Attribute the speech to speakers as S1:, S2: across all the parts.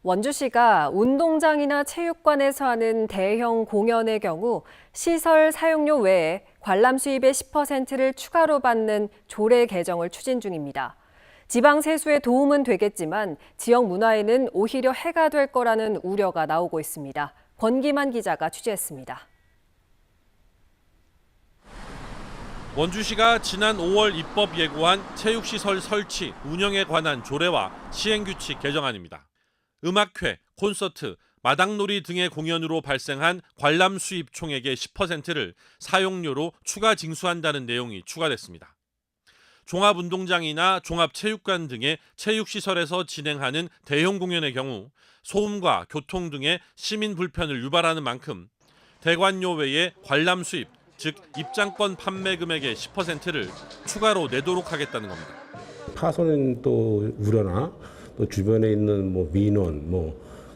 S1: 원주시가 운동장이나 체육관에서 하는 대형 공연의 경우 시설 사용료 외에 관람 수입의 10%를 추가로 받는 조례 개정을 추진 중입니다. 지방 세수에 도움은 되겠지만 지역 문화에는 오히려 해가 될 거라는 우려가 나오고 있습니다. 권기만 기자가 취재했습니다.
S2: 원주시가 지난 5월 입법 예고한 체육시설 설치, 운영에 관한 조례와 시행규칙 개정안입니다. 음악회, 콘서트, 마당놀이 등의 공연으로 발생한 관람 수입 총액의 10%를 사용료로 추가 징수한다는 내용이 추가됐습니다. 종합운동장이나 종합체육관 등의 체육시설에서 진행하는 대형 공연의 경우 소음과 교통 등의 시민 불편을 유발하는 만큼 대관료 외에 관람 수입, 즉 입장권 판매 금액의 10%를 추가로 내도록 하겠다는 겁니다.
S3: 파손 또 우려나 또 주변에 있는 뭐 민원,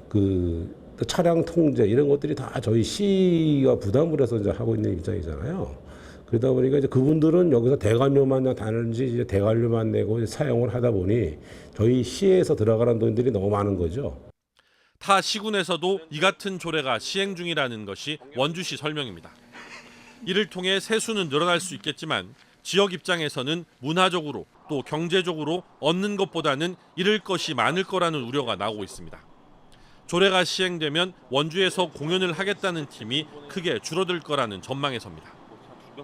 S3: 또 차량 통제 이런 것들이 다 저희 시가 부담을 해서 이제 하고 있는 입장이잖아요. 그러다 보니까 이제 그분들은 여기서 대관료만 다는지 이제 대관료만 내고 사용을 하다 보니 저희 시에서 들어가는 돈들이 너무 많은 거죠.
S2: 타 시군에서도 이 같은 조례가 시행 중이라는 것이 원주시 설명입니다. 이를 통해 세수는 늘어날 수 있겠지만 지역 입장에서는 문화적으로 또 경제적으로 얻는 것보다는 잃을 것이 많을 거라는 우려가 나오고 있습니다. 조례가 시행되면 원주에서 공연을 하겠다는 팀이 크게 줄어들 거라는 전망에서입니다.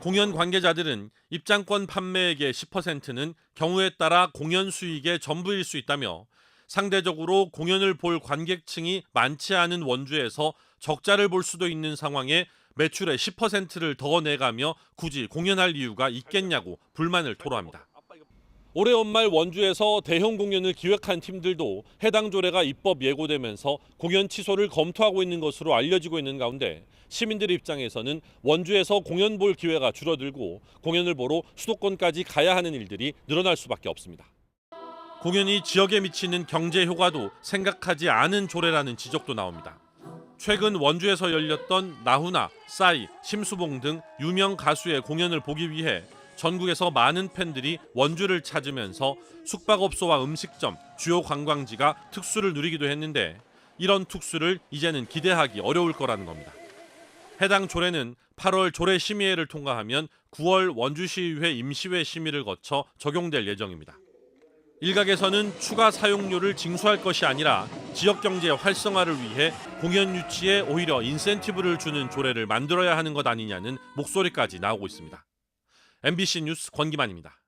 S2: 공연 관계자들은 입장권 판매액의 10%는 경우에 따라 공연 수익의 전부일 수 있다며 상대적으로 공연을 볼 관객층이 많지 않은 원주에서 적자를 볼 수도 있는 상황에 매출의 10%를 더 내가며 굳이 공연할 이유가 있겠냐고 불만을 토로합니다. 올해 연말 원주에서 대형 공연을 기획한 팀들도 해당 조례가 입법 예고되면서 공연 취소를 검토하고 있는 것으로 알려지고 있는 가운데 시민들 입장에서는 원주에서 공연 볼 기회가 줄어들고 공연을 보러 수도권까지 가야 하는 일들이 늘어날 수밖에 없습니다. 공연이 지역에 미치는 경제 효과도 생각하지 않은 조례라는 지적도 나옵니다. 최근 원주에서 열렸던 나훈아, 싸이, 심수봉 등 유명 가수의 공연을 보기 위해 전국에서 많은 팬들이 원주를 찾으면서 숙박업소와 음식점, 주요 관광지가 특수를 누리기도 했는데 이런 특수를 이제는 기대하기 어려울 거라는 겁니다. 해당 조례는 8월 조례 심의회를 통과하면 9월 원주시의회 임시회 심의를 거쳐 적용될 예정입니다. 일각에서는 추가 사용료를 징수할 것이 아니라 지역 경제 활성화를 위해 공연 유치에 오히려 인센티브를 주는 조례를 만들어야 하는 것 아니냐는 목소리까지 나오고 있습니다. MBC 뉴스 권기만입니다.